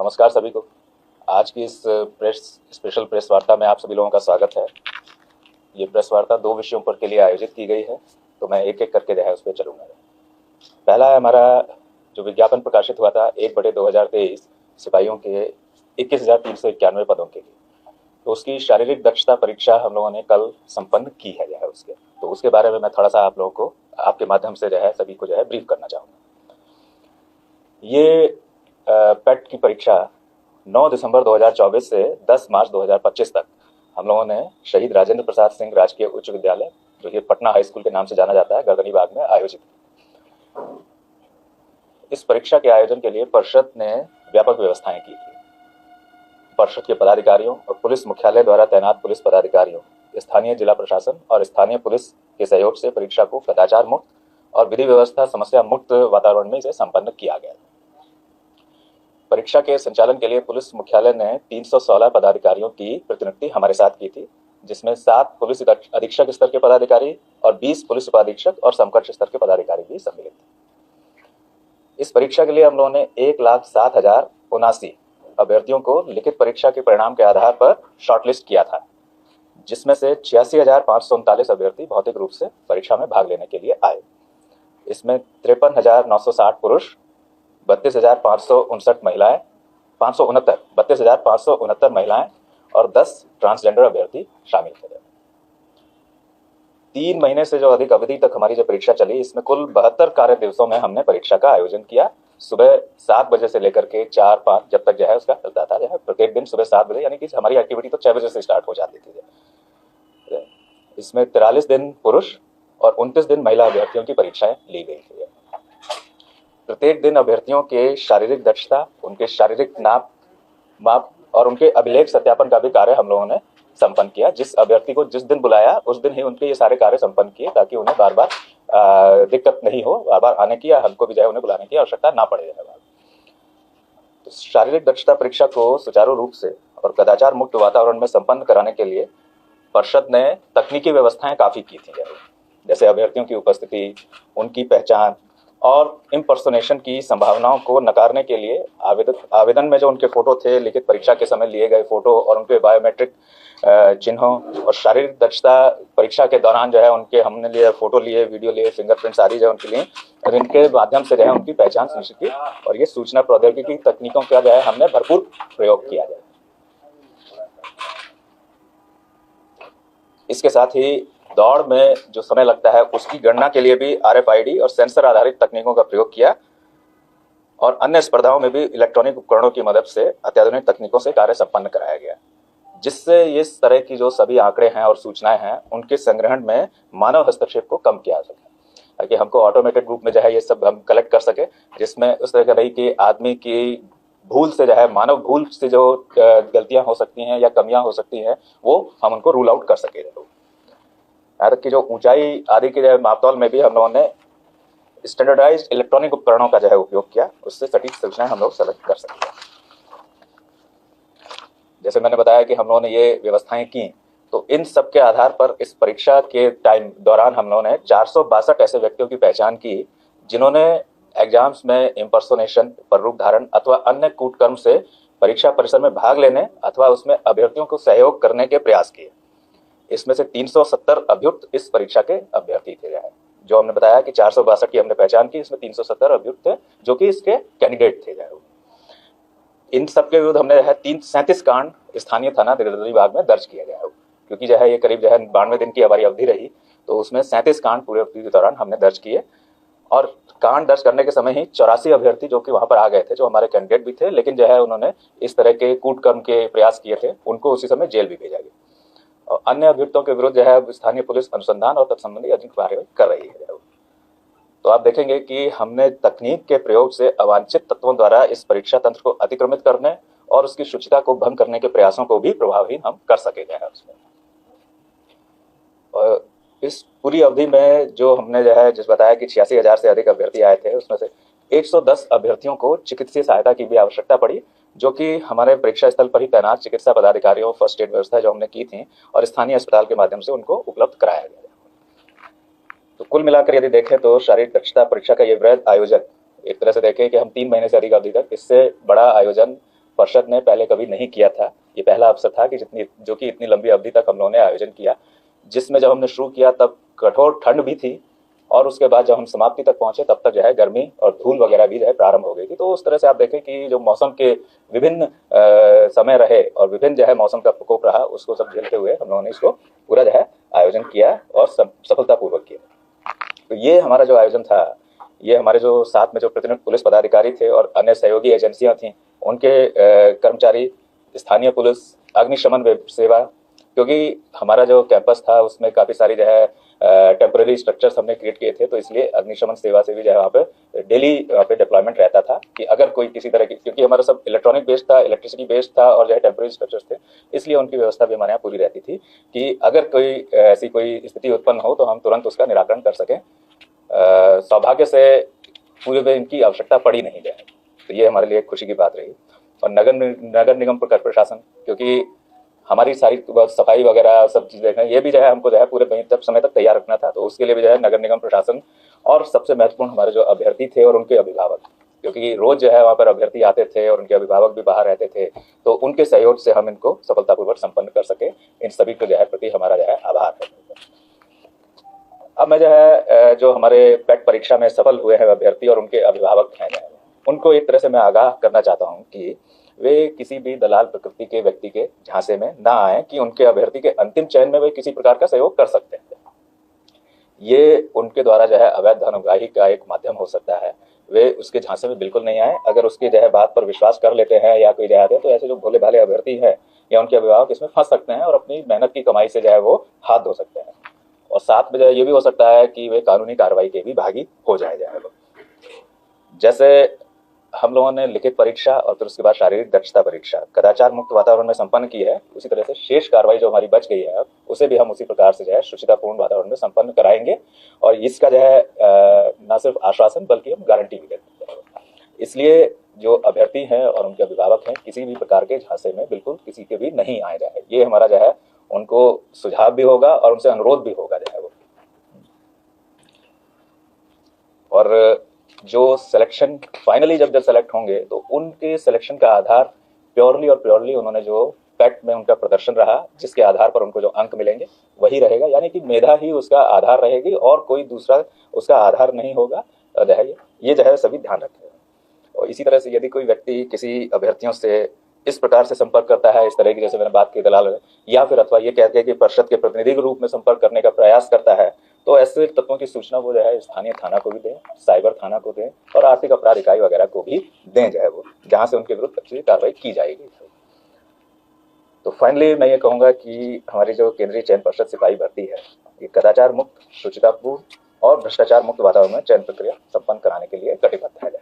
नमस्कार सभी को। आज की इस स्पेशल प्रेस वार्ता में आप सभी लोगों का स्वागत है। ये प्रेस वार्ता 2 विषयों पर के लिए आयोजित की गई है, तो मैं एक एक करके जो है उस पर चलूँगा। पहला है हमारा जो विज्ञापन प्रकाशित हुआ था 1/2023 सिपाहियों के 21,391 पदों के लिए, तो उसकी शारीरिक दक्षता परीक्षा हम लोगों ने कल संपन्न की है जो है उसके, तो उसके बारे में मैं थोड़ा सा आप लोगों को आपके माध्यम से जो है सभी को जो है ब्रीफ करना चाहूँगा। ये पेट की परीक्षा 9 दिसंबर 2024 से 10 मार्च 2025 तक हम लोगों ने शहीद राजेंद्र प्रसाद सिंह राजकीय उच्च विद्यालय, जो कि पटना हाई स्कूल के नाम से जाना जाता है, गर्दनीबाग में आयोजित की। इस परीक्षा के आयोजन के लिए परिषद ने व्यापक व्यवस्थाएं की थी। परिषद के पदाधिकारियों और पुलिस मुख्यालय द्वारा तैनात पुलिस पदाधिकारियों, स्थानीय जिला प्रशासन और स्थानीय पुलिस के सहयोग से परीक्षा को कदाचार मुक्त और विधि व्यवस्था समस्या मुक्त वातावरण में इसे संपन्न किया गया। परीक्षा के संचालन के लिए पुलिस मुख्यालय ने 316 पदाधिकारियों की प्रतिनियुक्ति हमारे साथ की थी, जिसमें 7 पुलिस अधीक्षक स्तर के पदाधिकारी और 20 पुलिस उपाधीक्षक और समकक्ष स्तर के पदाधिकारी भी सम्मिलित थे। इस परीक्षा के लिए हम लोगों ने 1,07,079 अभ्यर्थियों को लिखित परीक्षा के परिणाम के आधार पर शॉर्टलिस्ट किया था, जिसमें से 86,539 अभ्यर्थी भौतिक रूप से परीक्षा में भाग लेने के लिए आए। इसमें 53,960 पुरुष, 32,569 महिलाएं, 32,569 महिलाएं और 10 ट्रांसजेंडर अभ्यर्थी शामिल थे। 3 महीने से जो अधिक अवधि तक हमारी जो परीक्षा चली, इसमें कुल 72 कार्य दिवसों में हमने परीक्षा का आयोजन किया। सुबह 7 बजे से लेकर के 4-5 जब तक जो है उसका चलता था, जो है प्रत्येक दिन सुबह 7 बजे, यानी कि हमारी एक्टिविटी तो 6 बजे से स्टार्ट हो जाती थी। इसमें 43 दिन पुरुष और 29 दिन महिला अभ्यर्थियों की परीक्षाएं ली गई थी। प्रत्येक दिन अभ्यर्थियों के शारीरिक दक्षता, उनके शारीरिक माप और उनके अभिलेख सत्यापन का भी कार्य हम लोगों ने संपन्न किया। जिस अभ्यर्थी को जिस दिन बुलाया उस दिन ही उनके ये सारे कार्य संपन्न किए, ताकि उन्हें बार बार दिक्कत नहीं हो, बार बार आने की या हमको भी जाए उन्हें बुलाने की आवश्यकता ना पड़े। तो शारीरिक दक्षता परीक्षा को सुचारू रूप से और कदाचार मुक्त वातावरण में संपन्न कराने के लिए परिषद ने तकनीकी व्यवस्थाएं काफी की थी, जैसे अभ्यर्थियों की उपस्थिति, उनकी पहचान और इम्पर्सोनेशन की संभावनाओं को नकारने के लिए आवेदन में जो उनके फोटो थे, लिखित परीक्षा के समय लिए गए फोटो और उनके बायोमेट्रिक चिन्हों, और शारीरिक दक्षता परीक्षा के दौरान जो है उनके हमने लिए फोटो लिए, वीडियो लिए, फिंगरप्रिंट्स आदि जो उनके लिए, और इनके माध्यम से जो है उनकी पहचान सुनिश्चित की। और ये सूचना प्रौद्योगिकी तकनीकों का जो है हमने भरपूर प्रयोग किया जाए। इसके साथ ही दौड़ में जो समय लगता है उसकी गणना के लिए भी RFID और सेंसर आधारित तकनीकों का प्रयोग किया, और अन्य स्पर्धाओं में भी इलेक्ट्रॉनिक उपकरणों की मदद से अत्याधुनिक तकनीकों से कार्य संपन्न कराया गया, जिससे इस तरह की जो सभी आंकड़े हैं और सूचनाएं हैं उनके संग्रहण में मानव हस्तक्षेप को कम किया जा सके, ताकि हमको ऑटोमेटेड रूप में जो है ये सब हम कलेक्ट कर सके, जिसमें उस तरह का नहीं कि आदमी की भूल से जो है, मानव भूल से जो गलतियां हो सकती हैं या कमियां हो सकती हैं, वो हम उनको रूल आउट कर सके। यहाँ तक कि जो ऊंचाई आदि के जो मापतौल में भी हम लोगों ने स्टैंडर्डाइज्ड इलेक्ट्रॉनिक उपकरणों का जो है उपयोग किया, उससे सटीक सूचनाएं हम लोग सेलेक्ट कर सकते हैं। जैसे मैंने बताया कि हम लोगों ने ये व्यवस्थाएं की, तो इन सब के आधार पर इस परीक्षा के टाइम दौरान हम लोगों ने 462 ऐसे व्यक्तियों की पहचान की, जिन्होंने एग्जाम्स में इम्पर्सोनेशन, प्ररूप धारण अथवा अन्य कूटकर्म से परीक्षा परिसर में भाग लेने अथवा उसमें अभ्यर्थियों को सहयोग करने के प्रयास किए। इसमें से 370 अभियुक्त इस परीक्षा के अभ्यर्थी थे। जो हमने बताया कि 462 की हमने पहचान की, इसमें 370 अभियुक्त थे जो कि इसके कैंडिडेट थे। इन सबके विरुद्ध हमने 37 कांड स्थानीय थाना गर्दनीबाग में दर्ज किया गया है, क्योंकि जो है ये करीब जो है 92 दिन की हमारी अवधि रही, तो उसमें 37 कांड पूरे अवधि के दौरान हमने दर्ज किए। और कांड दर्ज करने के समय ही 84 अभ्यर्थी जो कि वहां पर आ गए थे, जो हमारे कैंडिडेट भी थे, लेकिन जो है उन्होंने इस तरह के कूटकर्म के प्रयास किए थे, उनको उसी समय जेल भी भेजा गया। और अन्य अभियुक्तों के विरुद्ध जो है स्थानीय पुलिस अनुसंधान और तत्संबंधी अधिक कार्रवाई कर रही है। तो आप देखेंगे कि हमने तकनीक के प्रयोग से अवांछित तत्वों द्वारा इस परीक्षा तंत्र को अतिक्रमित करने और उसकी शुचिता को भंग करने के प्रयासों को भी प्रभावहीन हम कर सकेंगे। उसमें और इस पूरी अवधि में जो हमने जो है जिस बताया कि 86,000 से अधिक अभ्यर्थी आए थे, उसमें से 110 अभ्यर्थियों को चिकित्सीय सहायता की भी आवश्यकता पड़ी, जो कि हमारे परीक्षा स्थल पर ही तैनात चिकित्सा पदाधिकारियों, फर्स्ट एड व्यवस्था जो हमने की थी और स्थानीय अस्पताल के माध्यम से उनको उपलब्ध कराया गया। तो कुल मिलाकर यदि देखें तो शारीरिक दक्षता परीक्षा का ये वृहद आयोजन, एक तरह से देखें कि हम 3 महीने से अधिक अवधि तक इससे बड़ा आयोजन परिषद ने पहले कभी नहीं किया था। ये पहला अवसर था कि जो कि इतनी लंबी अवधि तक हम लोगों ने आयोजन किया, जिसमें जब हमने शुरू किया तब कठोर ठंड भी थी, और उसके बाद जब हम समाप्ति तक पहुंचे तब तक जो है गर्मी और धूल वगैरह भी जो है प्रारंभ हो गई थी। तो उस तरह से आप देखें कि जो मौसम के विभिन्न समय रहे और विभिन्न जो है मौसम का प्रकोप रहा, उसको सब झेलते हुए हम लोगों ने इसको पूरा जो है आयोजन किया और सफलतापूर्वक किया। तो ये हमारा जो आयोजन था, ये हमारे जो साथ में जो प्रतिनिधि पुलिस पदाधिकारी थे और अन्य सहयोगी एजेंसियां थी, उनके कर्मचारी, स्थानीय पुलिस, अग्निशमन सेवा, क्योंकि हमारा जो कैंपस था उसमें काफ़ी सारी जो है टेम्पररी स्ट्रक्चर्स हमने क्रिएट किए थे, तो इसलिए अग्निशमन सेवा से भी जो है वहाँ पे डेली वहाँ पे डिप्लॉयमेंट रहता था कि अगर कोई किसी तरह की, क्योंकि हमारा सब इलेक्ट्रॉनिक बेस्ड था, इलेक्ट्रिसिटी बेस्ड था और जो है टेम्पररी स्ट्रक्चर्स थे, इसलिए उनकी व्यवस्था भी हमारे यहाँ पूरी रहती थी कि अगर कोई ऐसी कोई स्थिति उत्पन्न हो तो हम तुरंत उसका निराकरण कर सकें। सौभाग्य से पूरे में इनकी आवश्यकता पड़ी नहीं जाए, तो ये हमारे लिए खुशी की बात रही। और नगर निगम प्रशासन, क्योंकि हमारी सारी सफाई वगैरह सब चीज़ देखना, ये भी जो है हमको जो है पूरे तब समय तक तैयार रखना था, तो उसके लिए भी जो है नगर निगम प्रशासन और सबसे महत्वपूर्ण हमारे जो अभ्यर्थी थे और उनके अभिभावक, क्योंकि रोज जो है वहाँ पर अभ्यर्थी आते थे और उनके अभिभावक भी बाहर रहते थे, तो उनके सहयोग से हम इनको सफलतापूर्वक संपन्न कर सके। इन सभी को जो है प्रति हमारा जो है आभार है। अब मैं जो है जो हमारे पेट परीक्षा में सफल हुए हैं अभ्यर्थी और उनके अभिभावक हैं, उनको एक तरह से मैं आगाह करना चाहता हूँ कि वे किसी भी दलाल प्रकृति के व्यक्ति के झांसे में ना आए कि उनके अभ्यर्थी के अंतिम चयन में वे किसी प्रकार का सहयोग कर सकते हैं। ये उनके द्वारा जो है अवैध धन उगाही का एक माध्यम हो सकता है, वे उसके झांसे में बिल्कुल नहीं आए। अगर उसके जो है बात पर विश्वास कर लेते हैं या कोई जाते हैं, तो ऐसे जो भोले भाले अभ्यर्थी हैं या उनके अभिभावक इसमें फंस सकते हैं और अपनी मेहनत की कमाई से जो है वो हाथ धो सकते हैं, और साथ में जो ये भी हो सकता है कि वे कानूनी कार्रवाई के भी भागी हो जाएगा। जैसे हम लोगों ने लिखित परीक्षा और फिर उसके बाद शारीरिक दक्षता परीक्षा कदाचार मुक्त वातावरण में संपन्न की है, उसी तरह से शेष कार्रवाई जो हमारी बच गई है अब उसे भी हम उसी प्रकार से जो है शुचितापूर्ण वातावरण में संपन्न कराएंगे, और इसका जो है न सिर्फ आश्वासन बल्कि हम गारंटी भी देते हैं। इसलिए जो अभ्यर्थी हैं और उनके अभिभावक हैं, किसी भी प्रकार के झांसे में बिल्कुल किसी के भी नहीं आए जाए, ये हमारा जो है उनको सुझाव भी होगा और उनसे अनुरोध भी होगा जो है वो। और जो सिलेक्शन फाइनली जब सेलेक्ट होंगे तो उनके सिलेक्शन का आधार प्योरली उन्होंने जो पेट में उनका प्रदर्शन रहा, जिसके आधार पर उनको जो अंक मिलेंगे वही रहेगा, यानी कि मेधा ही उसका आधार रहेगी और कोई दूसरा उसका आधार नहीं होगा। ये जो है सभी ध्यान रखें। और इसी तरह से यदि कोई व्यक्ति किसी अभ्यर्थियों से इस प्रकार से संपर्क करता है, इस तरह की जैसे मैंने बात की दलाल, या फिर अथवा ये कहते हैं कि परिषद के प्रतिनिधि के रूप में संपर्क करने का प्रयास करता है, तो ऐसे तत्वों की सूचना वो जो है स्थानीय थाना को भी दें, साइबर थाना को दें और आर्थिक अपराध इकाई वगैरह को भी दें जो है वो, जहां से उनके विरुद्ध अच्छी कार्रवाई की जाएगी। तो फाइनली मैं ये कहूँगा कि हमारी जो केंद्रीय चयन पर्षद सिपाही भर्ती है, ये कदाचार मुक्त, शुचितापूर्ण और भ्रष्टाचार मुक्त वातावरण में चयन प्रक्रिया संपन्न कराने के लिए कटिबद्ध है।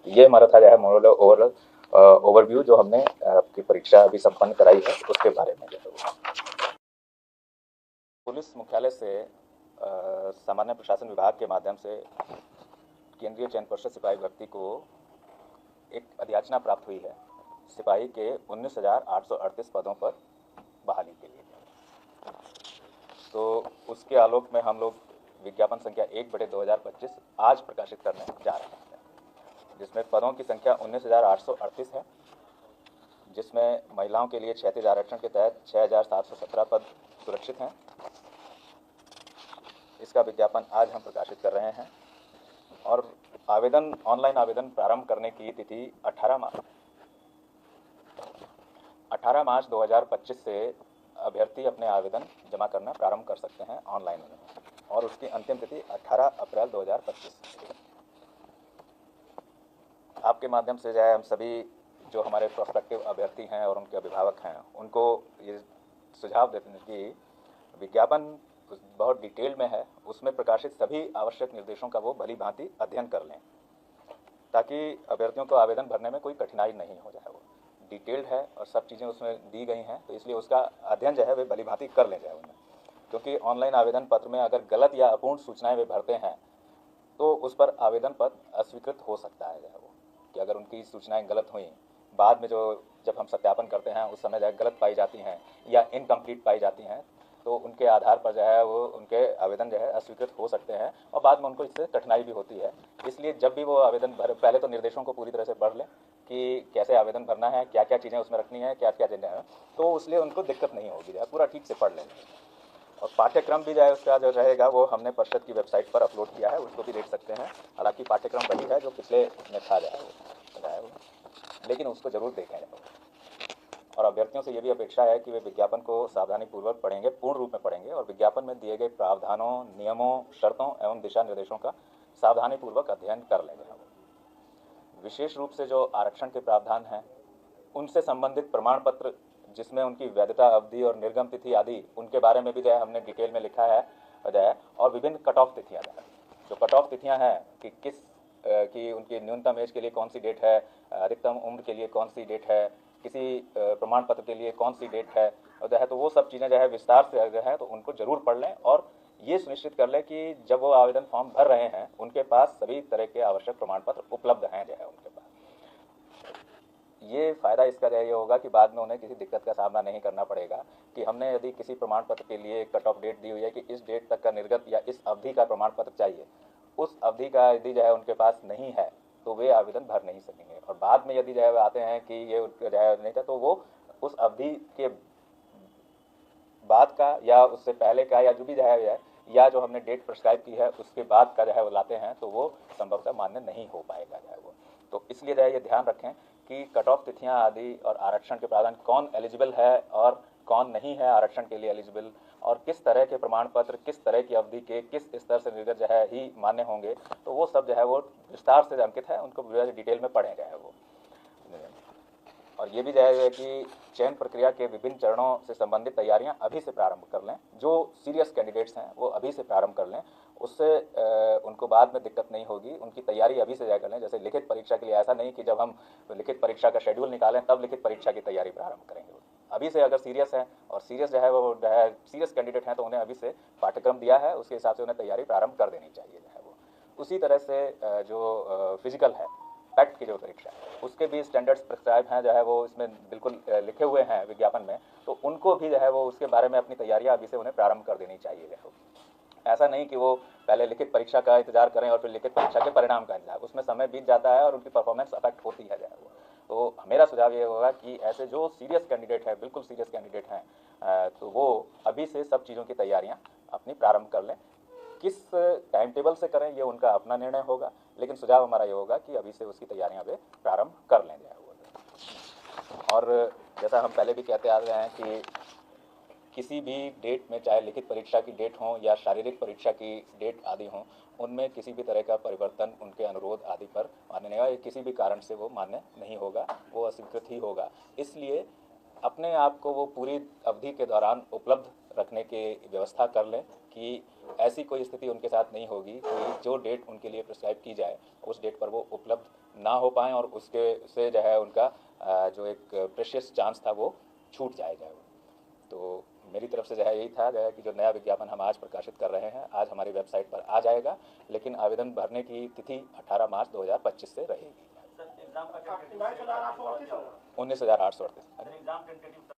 ये हमारा था जो है मोरल ओवरव्यू जो हमने आपकी परीक्षा अभी संपन्न कराई है उसके बारे में। पुलिस मुख्यालय से सामान्य प्रशासन विभाग के माध्यम से केंद्रीय चयन पर्षद सिपाही भर्ती को एक अधियाचना प्राप्त हुई है सिपाही के 19,838 पदों पर बहाली के लिए। तो उसके आलोक में हम लोग विज्ञापन संख्या 1/2025 आज प्रकाशित करने जा रहे हैं, जिसमें पदों की संख्या 19,838 है, जिसमें महिलाओं के लिए क्षैतिज आरक्षण के तहत 6,717 पद सुरक्षित हैं। इसका विज्ञापन आज हम प्रकाशित कर रहे हैं और ऑनलाइन आवेदन प्रारंभ करने की तिथि 18 मार्च 2025 से अभ्यर्थी अपने आवेदन जमा करना प्रारंभ कर सकते हैं ऑनलाइन में, और उसकी अंतिम तिथि 18 अप्रैल 2025। आपके माध्यम से जो है हम सभी जो हमारे प्रोस्पेक्टिव अभ्यर्थी हैं और उनके अभिभावक हैं, उनको ये सुझाव देते हैं कि विज्ञापन बहुत डिटेल में है, उसमें प्रकाशित सभी आवश्यक निर्देशों का वो भली भांति अध्ययन कर लें, ताकि अभ्यर्थियों को आवेदन भरने में कोई कठिनाई नहीं हो जाए। वो डिटेल्ड है और सब चीज़ें उसमें दी गई हैं, तो इसलिए उसका अध्ययन जो है वे भली भांति कर लें जाए उनमें। क्योंकि ऑनलाइन आवेदन पत्र में अगर गलत या अपूर्ण सूचनाएं वे भरते हैं तो उस पर आवेदन पत्र अस्वीकृत हो सकता है, वो कि अगर उनकी सूचनाएं गलत हुई, बाद में जब हम सत्यापन करते हैं उस समय गलत पाई जाती हैं या इनकम्प्लीट पाई जाती हैं, तो उनके आधार पर जो है वो उनके आवेदन जो है अस्वीकृत हो सकते हैं और बाद में उनको इससे कठिनाई भी होती है। इसलिए जब भी वो आवेदन भरे, पहले तो निर्देशों को पूरी तरह से पढ़ लें, कि कैसे आवेदन भरना है, क्या क्या चीज़ें उसमें रखनी है, क्या क्या चीज़ें हैं, तो इसलिए उनको दिक्कत नहीं होगी, जो है पूरा ठीक से पढ़ लेंगे। और पाठ्यक्रम भी जो है उसका जो रहेगा वो हमने परिषद की वेबसाइट पर अपलोड किया है, उसको भी देख सकते हैं। हालांकि पाठ्यक्रम वही है जो पिछले में था जो है वो, लेकिन उसको जरूर देखें। और अभ्यर्थियों से ये भी अपेक्षा है कि वे विज्ञापन को सावधानीपूर्वक पढ़ेंगे, पूर्ण रूप में पढ़ेंगे, और विज्ञापन में दिए गए प्रावधानों, नियमों, शर्तों एवं दिशा निर्देशों का सावधानीपूर्वक अध्ययन कर लेंगे। विशेष रूप से जो आरक्षण के प्रावधान हैं उनसे संबंधित प्रमाण पत्र, जिसमें उनकी वैधता अवधि और निर्गम तिथि आदि, उनके बारे में भी जो है हमने डिटेल में लिखा है जो है। और विभिन्न कट ऑफ तिथियाँ, जो कट ऑफ तिथियाँ हैं कि किस कि उनकी न्यूनतम एज के लिए कौन सी डेट है, अधिकतम उम्र के लिए कौन सी डेट है, किसी प्रमाण पत्र के लिए कौन सी डेट है जो है, तो वो सब चीज़ें जो है विस्तार से जो है तो उनको जरूर पढ़ लें। और ये सुनिश्चित कर लें कि जब वो आवेदन फॉर्म भर रहे हैं उनके पास सभी तरह के आवश्यक प्रमाण पत्र उपलब्ध हैं जो है उनके पास। ये फ़ायदा इसका ये होगा कि बाद में उन्हें किसी दिक्कत का सामना नहीं करना पड़ेगा कि हमने यदि किसी प्रमाण पत्र के लिए कट ऑफ डेट दी हुई है कि इस डेट तक का निर्गत या इस अवधि का प्रमाण पत्र चाहिए, उस अवधि का यदि जो है उनके पास नहीं है तो वे आवेदन भर नहीं सकेंगे। और बाद में यदि जो है आते हैं कि ये जो है नहीं था, तो वो उस अवधि के बाद का या उससे पहले का या जो भी जो है या जो हमने डेट प्रिस्क्राइब की है उसके बाद का जो है वो लाते हैं, तो वो संभवतः मान्य नहीं हो पाएगा जो है वो। तो इसलिए जो है ये ध्यान रखें कि कट ऑफ तिथियाँ आदि और आरक्षण के प्रावधान, कौन एलिजिबल है और कौन नहीं है आरक्षण के लिए एलिजिबल, और किस तरह के प्रमाण पत्र किस तरह की अवधि के किस स्तर से निर्गत जो है ही मान्य होंगे, तो वो सब जो है वो विस्तार से अंकित है, उनको डिटेल में पढ़े गए वो। और ये भी जायज़ कि चयन प्रक्रिया के विभिन्न चरणों से संबंधित तैयारियां अभी से प्रारंभ कर लें। जो सीरियस कैंडिडेट्स हैं वो अभी से प्रारंभ कर लें, उससे उनको बाद में दिक्कत नहीं होगी। उनकी तैयारी अभी से जाए कर लें। जैसे लिखित परीक्षा के लिए ऐसा नहीं कि जब हम लिखित परीक्षा का शेड्यूल निकालें तब लिखित परीक्षा की तैयारी प्रारंभ करेंगे। अभी से अगर सीरियस है और सीरियस जो है वो जो है सीरियस कैंडिडेट हैं तो उन्हें अभी से पाठ्यक्रम दिया है, उसके हिसाब से उन्हें तैयारी प्रारंभ कर देनी चाहिए जो है वो। उसी तरह से जो फिजिकल है, पैक्ट की जो परीक्षा है, उसके भी स्टैंडर्ड्स प्रिस्क्राइब हैं जो है वो इसमें बिल्कुल लिखे हुए हैं विज्ञापन में, तो उनको भी जो है वो उसके बारे में अपनी तैयारियां अभी से उन्हें प्रारंभ कर देनी चाहिए। जो ऐसा नहीं कि वो पहले लिखित परीक्षा का इंतजार करें और फिर लिखित परीक्षा के परिणाम का इंतजार, उसमें समय बीत जाता है और उनकी परफॉर्मेंस अफेक्ट होती है जो है वो। तो मेरा सुझाव ये होगा कि ऐसे जो सीरियस कैंडिडेट है, बिल्कुल सीरियस कैंडिडेट हैं, तो वो अभी से सब चीज़ों की तैयारियाँ अपनी प्रारंभ कर लें। किस टाइम टेबल से करें ये उनका अपना निर्णय होगा, लेकिन सुझाव हमारा ये होगा कि अभी से उसकी तैयारियां वे प्रारंभ कर लें जाए वो। और जैसा हम पहले भी कहते आ रहे हैं कि किसी भी डेट में, चाहे लिखित परीक्षा की डेट हो या शारीरिक परीक्षा की डेट आदि हो, उनमें किसी भी तरह का परिवर्तन उनके अनुरोध आदि पर मान्य नहीं होगा। किसी भी कारण से वो मान्य नहीं होगा, वो अस्वीकृत ही होगा। इसलिए अपने आप को वो पूरी अवधि के दौरान उपलब्ध रखने की व्यवस्था कर लें कि ऐसी कोई स्थिति उनके साथ नहीं होगी कि जो डेट उनके लिए प्रिस्क्राइब की जाए उस डेट पर वो उपलब्ध ना हो पाएँ और उसके से जो है उनका जो एक प्रेशियस चांस था वो छूट जाए। तो मेरी तरफ से जो है यही था जो है कि जो नया विज्ञापन हम आज प्रकाशित कर रहे हैं आज हमारी वेबसाइट पर आ जाएगा, लेकिन आवेदन भरने की तिथि 18 मार्च 2025 से रहेगी। 19,838।